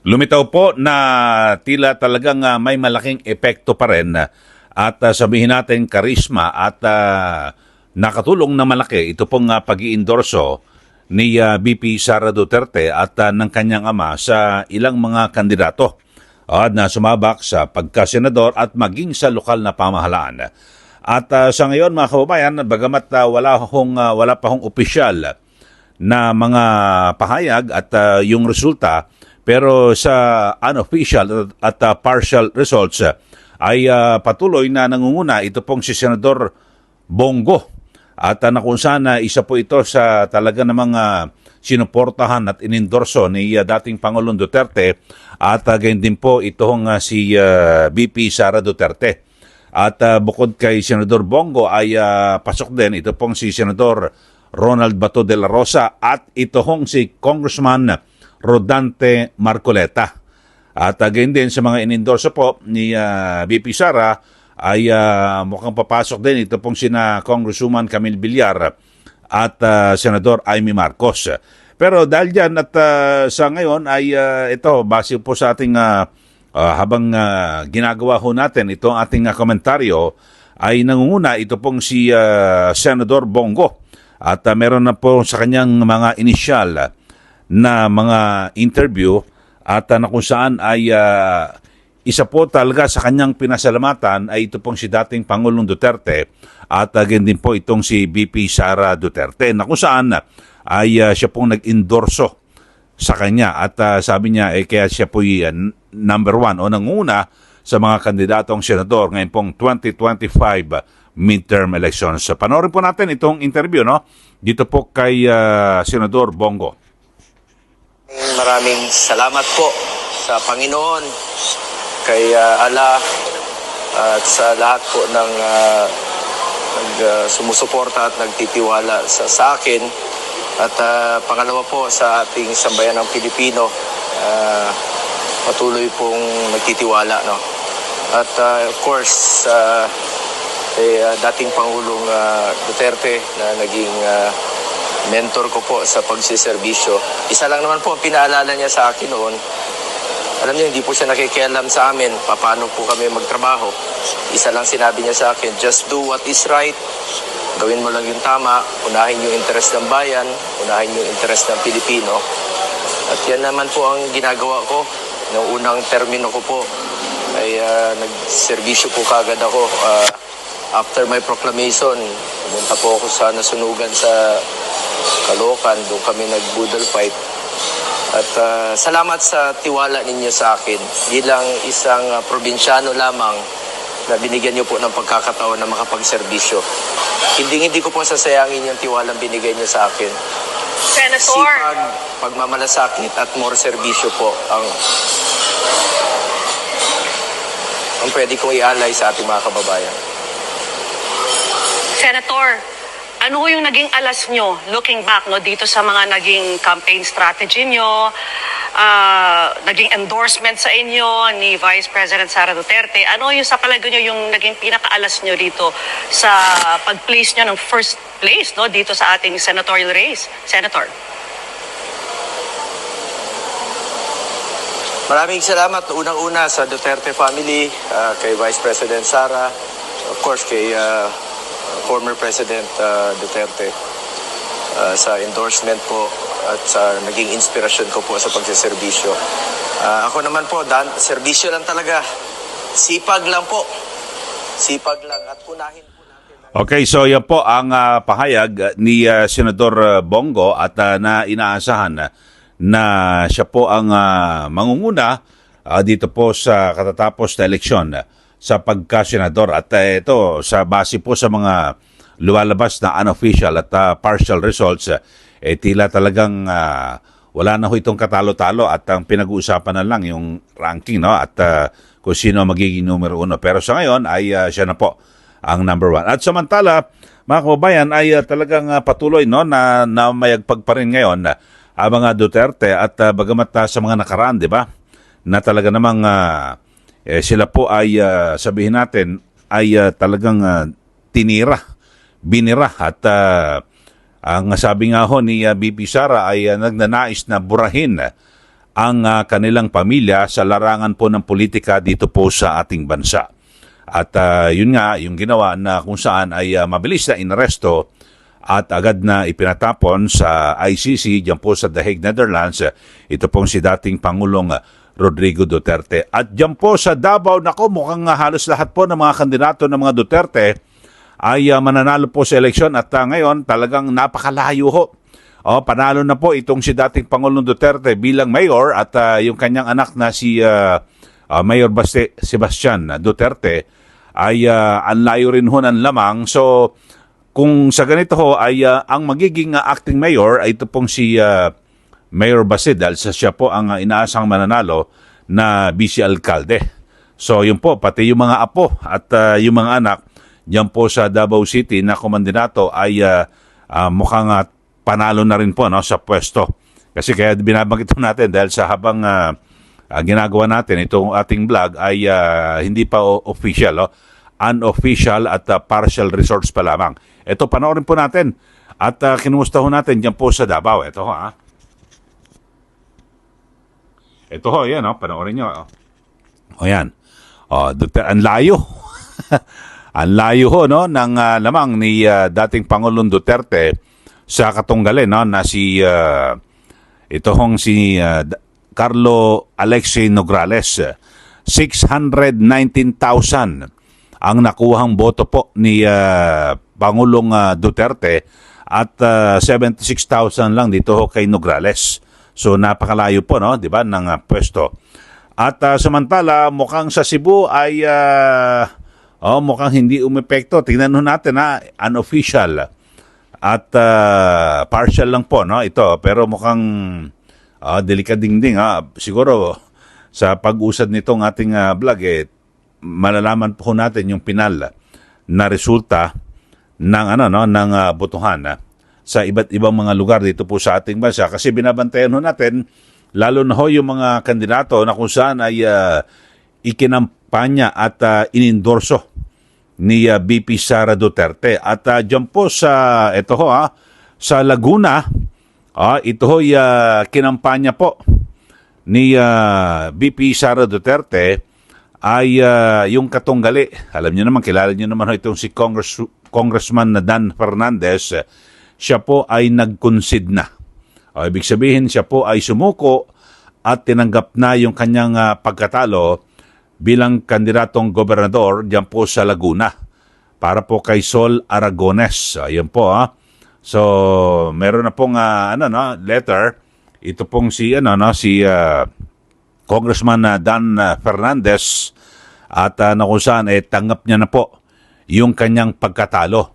Lumitaw po na tila talagang may malaking epekto pa rin at sabihin natin karisma at nakatulong na malaki ito pong pag-iendorso ni VP Sara Duterte at ng kanyang ama sa ilang mga kandidato na sumabak sa pagkasenador at maging sa lokal na pamahalaan. At sa ngayon mga kababayan, bagamat wala pa hong opisyal na mga pahayag at yung resulta, pero sa unofficial at partial results ay patuloy na nangunguna ito pong si Senador Bongo. At na kung saan isa po ito sa talaga namang sinuportahan at inendorso ni dating Pangulong Duterte at gayon din po itong si VP Sara Duterte. At bukod kay Senador Bongo ay pasok din ito pong si Senador Ronald Bato de la Rosa at ito hong si Congressman Rodante Marcoleta. At gayon din sa mga inendorso po ni VP Sara ay mukhang papasok din ito pong sina Congresswoman Camille Villar at Senador Amy Marcos. Pero dahil dyan at sa ngayon ay ito, base po sa ating habang ginagawa ho natin itong ating komentaryo, ay nangunguna ito pong si Senador Bongo. At meron na po sa kanyang mga inisyal na mga interview at na kung saan ay isa po talaga sa kanyang pinasalamatan ay ito pong si dating Pangulong Duterte at again din po itong si VP Sara Duterte na kung saan ay siya pong nag-endorso sa kanya at sabi niya kaya siya po number one o nanguna sa mga kandidatong senador ngayon pong 2025 midterm elections. Panoorin po natin itong interview dito po kay Senador Bongo. Maraming salamat po sa Panginoon, kay Allah at sa lahat po ng sumusuporta at nagtitiwala sa akin. At pangalawa po sa ating sambayan ng Pilipino, patuloy pong nagtitiwala. At of course, dating Pangulong Duterte na naging mentor ko po sa pagsiservisyo. Isa lang naman po ang pinaalala niya sa akin noon. Alam niyo, hindi po siya nakikialam sa amin paano po kami magtrabaho. Isa lang sinabi niya sa akin, just do what is right. Gawin mo lang yung tama. Unahin yung interest ng bayan. Unahin yung interest ng Pilipino. At yan naman po ang ginagawa ko. Noong unang termino ko po ay nagservisyo po kagad ako. After my proclamation, pumunta po ako sa nasunugan sa Caloocan, doon kami nag-budal fight. At salamat sa tiwala ninyo sa akin. Bilang isang probinsyano lamang na binigyan niyo po ng pagkakataon na makapagserbisyo. Hindi ko po sasayangin yung tiwalang binigay niyo sa akin. Senator! Sipag, pagmamalasakit at more serbisyo po ang pwede kong ialay sa ating mga kababayan. Senator, ano ho yung naging alas nyo looking back dito sa mga naging campaign strategy nyo, naging endorsement sa inyo ni Vice President Sara Duterte? Ano yung sa palagay nyo yung naging pinakaalas nyo dito sa pag-place nyo ng first place dito sa ating senatorial race? Senator. Maraming salamat unang-una sa Duterte family, kay Vice President Sara, of course kay former President Duterte sa endorsement po at sa naging inspirasyon ko po sa pagsiservisyo. Ako naman po, serbisyo lang talaga. Sipag lang po. Sipag lang at unahin po natin. Okay, so yan po ang pahayag ni Senador Bongo at na inaasahan na siya po ang mangunguna dito po sa katatapos na eleksyon sa pagkasenador. At ito, sa base po sa mga lumalabas na unofficial at partial results, tila talagang wala na ho itong katalo-talo at ang pinag-uusapan na lang yung ranking at kung sino magiging numero 1. Pero sa ngayon ay siya na po ang number 1. At samantala, mga kababayan, ay talagang patuloy na mayagpag pa rin ngayon ang mga Duterte at bagamat sa mga nakaraan, di ba, na talaga namang sila po ay sabihin natin ay talagang binira at ang sabi nga ho ni VP Sara ay nagnanais na burahin ang kanilang pamilya sa larangan po ng politika dito po sa ating bansa. At yun nga, yung ginawa na kung saan ay mabilis na inaresto at agad na ipinatapon sa ICC diyan po sa The Hague, Netherlands. Ito pong si dating Pangulong Rodrigo Duterte. At diyan po sa Davao, nako, mukhang halos lahat po ng mga kandidato ng mga Duterte ay mananalo po sa eleksyon at ngayon talagang napakalayo ho. Panalo na po itong si dating Pangulong Duterte bilang mayor at yung kanyang anak na si Mayor Sebastian Duterte ay ang layo rin ho ng lamang. So kung sa ganito ho ay ang magiging acting mayor ay ito pong si Mayor Baste dahil siya po ang inaasang mananalo na vice alkalde. So yun po, pati yung mga apo at yung mga anak diyan po sa Davao City na komandinato ay mukhang panalo na rin po sa pwesto. Kasi kaya binabanggit natin dahil sa habang ginagawa natin itong ating vlog ay hindi pa official, unofficial at partial results pa lamang. Ito, panoorin po natin at kinumusta ho natin diyan po sa Davao. Ito ho, Ito ho, yan panoorin nyo. Yan. Ang layo. Ang layo ho, ng lamang ni dating Pangulong Duterte sa katunggalin, na si Carlo Alexei Nograles. 619,000 ang nakuhang boto po ni Pangulong Duterte at 76,000 lang dito ho kay Nograles. So napakalayo po, di ba, ng pwesto. At samantala, mukhang sa Cebu ay mukhang hindi umepekto. Tingnan natin, unofficial at partial lang po, ito. Pero mukhang delikadingding. Siguro sa pag-usad nitong ating vlog, malalaman po natin yung pinal na resulta ng ng botohan sa iba't ibang mga lugar dito po sa ating bansa. Kasi binabantayan natin lalo na yung mga kandidato na kung saan ay ikinampanya at inendorso ni BP Sara Duterte. At dyan po sa sa Laguna, ito kinampanya po ni BP Sara Duterte ay yung katunggali. Alam niyo naman, kilala niyo naman itong si Congressman Dan Fernandez. Siya po ay nag-concede na. Ibig sabihin, siya po ay sumuko at tinanggap na yung kanyang pagkatalo bilang kandidatong gobernador diyan po sa Laguna para po kay Sol Aragones. Ayun po. So, meron na pong letter. Ito pong si Congressman Dan Fernandez at na kung saan tanggap niya na po yung kanyang pagkatalo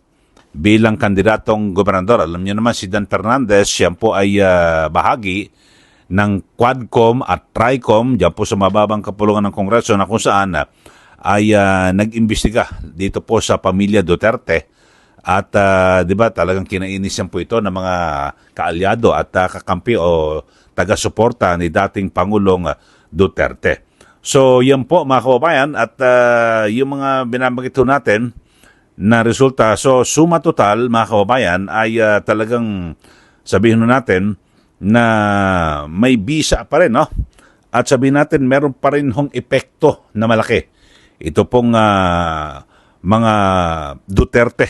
bilang kandidatong gobernador. Alam niyo naman si Dan Fernandez, siya po ay bahagi ng Quadcom at Tricom diyan po sa mababang kapulungan ng Kongreso na kung saan ay nag-imbestiga dito po sa pamilya Duterte at di ba talagang kinainisan po ito ng mga kaalyado at kakampi o taga-suporta ni dating Pangulong Duterte. So yan po mga kababayan at yung mga binabanggit natin na resulta. So suma total mga kababayan ay talagang sabihin natin na may bisa pa rin, at sabihin natin meron pa rin hong epekto na malaki. Ito pong mga Duterte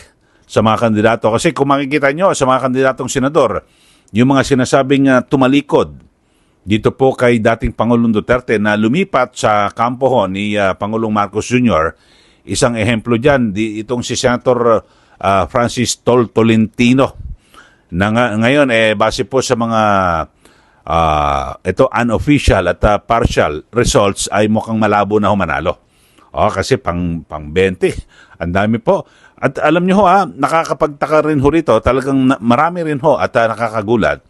sa mga kandidato. Kasi kung makikita nyo sa mga kandidatong senador, yung mga sinasabing tumalikod dito po kay dating Pangulong Duterte na lumipat sa kampo ho ni Pangulong Marcos Jr., isang ehemplo dyan, itong si Senator Francis Tolentino na ngayon base po sa mga unofficial at partial results ay mukhang malabo na humanalo. Kasi pang 20. Ang dami po. At alam nyo nakakapagtaka rin ho rito, talagang marami rin ho at nakakagulat.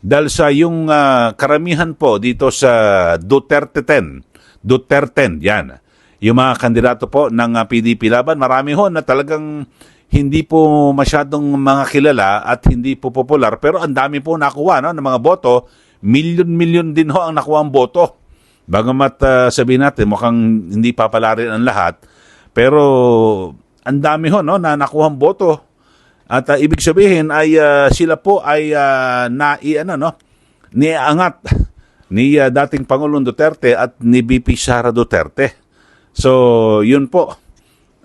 Dahil sa yung karamihan po dito sa Duterte 10, yan. Yung mga kandidato po ng PDP Laban, marami ho na talagang hindi po masyadong mga kilala at hindi po popular. Pero ang dami po nakuha ng mga boto. Milyon-milyon din ho ang nakuha ang boto. Bagamat sabihin natin, mukhang hindi papalarin ang lahat. Pero ang dami ho na nakuha ang boto. At ibig sabihin ay sila po ay niangat ni dating Pangulong Duterte at ni VP Sara Duterte. So, yun po.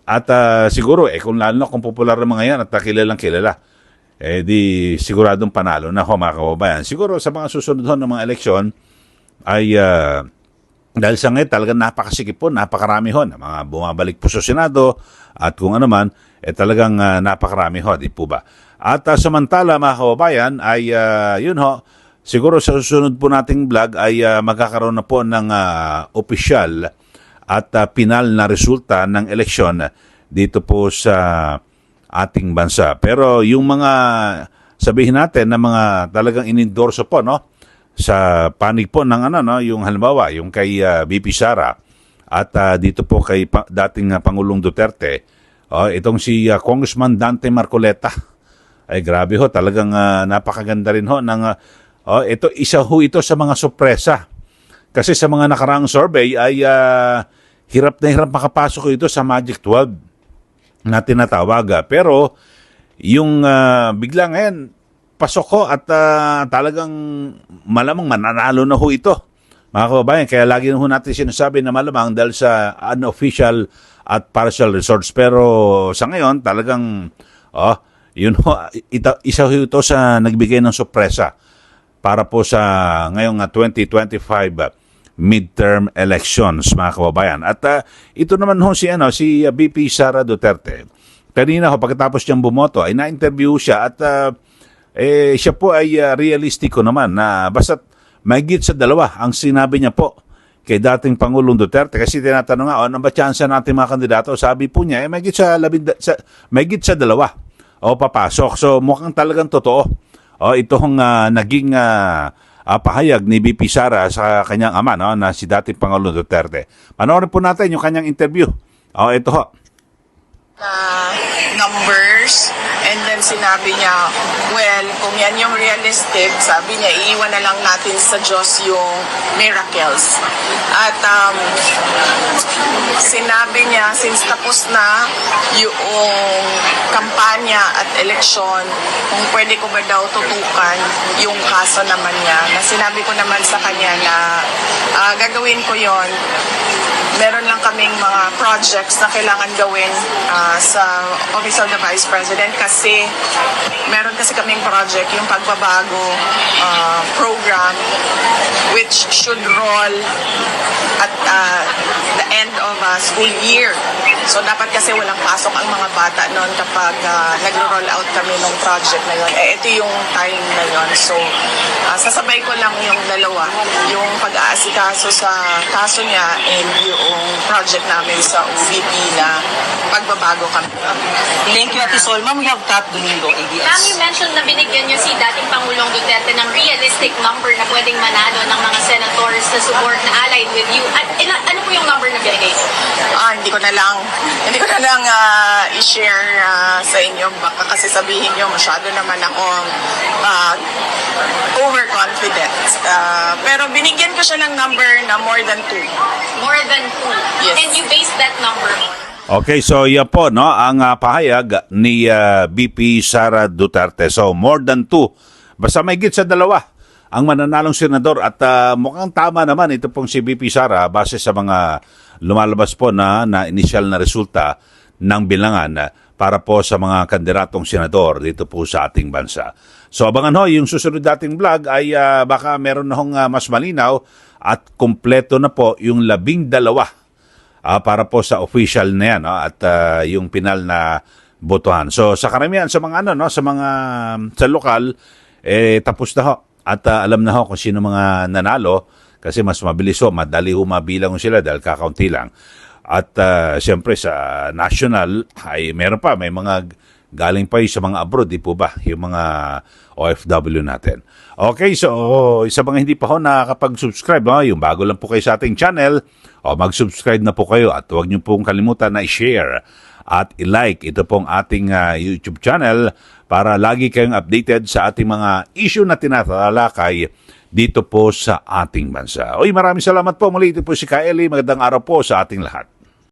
At siguro, kung lalo na kung popular ng mga yan at kilalang kilala, di siguradong panalo na ho, mga kababayan. Siguro sa mga susunod ho ng mga eleksyon ay dahil sa ngayon talagang napakasikip po, napakarami ho na mga bumabalik po sa Senado at kung ano man, talagang napakarami ho, di po ba? At samantala, mga kababayan, ay yun ho, siguro sa susunod po nating vlog ay magkakaroon na po ng opisyal at pinal na resulta ng eleksyon dito po sa ating bansa. Pero yung mga sabihin natin na mga talagang inendorso po no sa panig po ng yung halimbawa yung kay VP Sara at dito po kay dating Pangulong Duterte, itong si Congressman Dante Marcoleta. Ay grabe ho, talagang napakaganda rin ho ng isa ho ito sa mga sorpresa. Kasi sa mga nakaraang survey ay hirap na hirap makapasok ito sa Magic 12 na tinatawag. Pero yung bigla ngayon, pasok ko at talagang malamang mananalo na ho ito. Mga kababayan, kaya lagi na ho natin sinasabi na malamang dahil sa unofficial at partial results. Pero sa ngayon, talagang yun ho, isa ho ito sa nagbigay ng sorpresa para po sa ngayong 2025 midterm elections, mga kababayan. At ito naman ho si VP Sara Duterte. Kanina ho, pagkatapos niyang bumoto, ay na-interview siya at siya po ay realistiko naman na basta't mahigit sa 2 ang sinabi niya po kay dating Pangulong Duterte. Kasi tinatanong nga, ano ba chance natin mga kandidato? Sabi po niya, mahigit sa 2 o papasok. So mukhang talagang totoo. Itong naging pahayag ni VP Sara sa kanyang ama na si dating Pangulong Duterte. Panoorin po natin yung kanyang interview. Ito ho. Numbers, and then sinabi niya, well, kung yan yung realistic, sabi niya, iiwan na lang natin sa Diyos yung miracles. At sinabi niya, since tapos na yung kampanya at eleksyon, kung pwede ko ba daw tutukan yung kaso naman niya, na sinabi ko naman sa kanya na gagawin ko yon. Meron lang kaming mga projects na kailangan gawin sa Office of the Vice President kasi meron kasi kaming project, yung pagbabago program which should roll at the end of school year. So dapat kasi walang pasok ang mga bata noon kapag nagro-roll out kami ng project na yun. Ito yung time na yun. So sasabay ko lang yung dalawa, yung pag-aasikaso sa kaso niya and yung project namin sa OVP na pagbabago kami. Thank you, Ate Sol. Ma'am, we have Kat Domingo, ABS. Ma'am, you mentioned na binigyan niyo si dating Pangulong Duterte ng realistic number na pwedeng manalo ng mga senators na support na allied with you. At ano po yung number na binigay niyo? Hindi ko na lang i-share sa inyo. Baka kasi sabihin niyo masyado naman akong overconfident. Pero binigyan ko siya ng number na more than 2. More than 2. Yes. And you based that number on? Okay, so yan po ang pahayag ni VP Sara Duterte. So more than 2. Basta may higit sa 2 ang mananalong senador at mukhang tama naman ito pong si VP Sara base sa mga lumalabas po na initial na resulta ng bilangan para po sa mga kandidatong senador dito po sa ating bansa. So abangan ho, yung susunod dating vlog ay baka meron na hong mas malinaw at kompleto na po yung 12 para po sa official na yan at yung pinal na botohan. So sa karamihan sa mga sa lokal tapos na ho at alam na ho kung sino mga nanalo kasi mas mabilis ho, madali ho mabilang sila dahil kakaunti lang. At siyempre sa national ay meron pa, may mga galing pa sa mga abroad, di po ba? Yung mga OFW natin. Okay, so sa mga hindi pa ho nakakapag-subscribe, yung bago lang po kayo sa ating channel, mag-subscribe na po kayo at huwag niyo pong kalimutan na i-share at i-like ito pong ating YouTube channel para lagi kayong updated sa ating mga issue na tinatalakay dito po sa ating bansa. Maraming salamat po muli. Ito po si Kaeli. Magandang araw po sa ating lahat.